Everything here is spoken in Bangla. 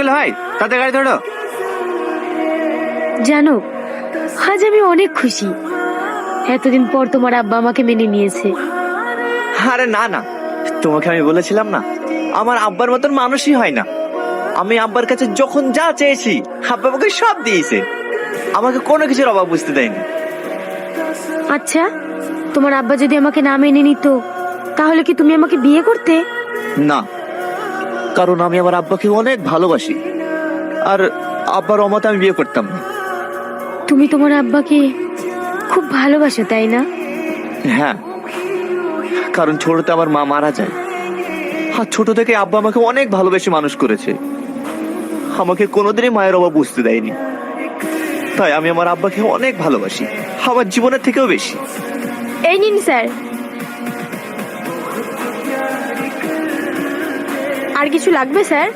গেলে হয়, তাতে গাড়ি ধরো। জানো, আজ আমি অনেক খুশি, এতদিন পর তোমার আব্বা আমাকে মেনে নিয়েছে। আরে না না, তোমাকে আমি বলেছিলাম না, আমার আব্বার মতন মানুষই হয় না। আমি আব্বার কাছে যখন যা চেয়েছি আব্বা আমাকে সব দিয়েছে, আমাকে কোনো কিছুর অভাব বুঝতে দেয়নি। আচ্ছা, তোমার আব্বা যদি আমাকে না মেনে নিত, তাহলে কি তুমি আমাকে বিয়ে করতে? না, কারণ আমি আমার আব্বাকে অনেক ভালোবাসি, আর আব্বার অমতে আমি বিয়ে করতাম না। তুমি তোমার আব্বাকে খুব ভালোবাসো, তাই না? হ্যাঁ, কারণ ছোটতে আমার মা মারা যায়, আর ছোট থেকে আব্বা আমাকে অনেক ভালোবেসে মানুষ করেছে, আমাকে কোনোদিনই মায়ের অভাব বুঝতে দেয়নি। তাই আমি আমার আব্বাকে অনেক ভালোবাসি, আমার জীবনের থেকেও বেশি। এই নিন স্যার। আর কিছু লাগবে স্যার?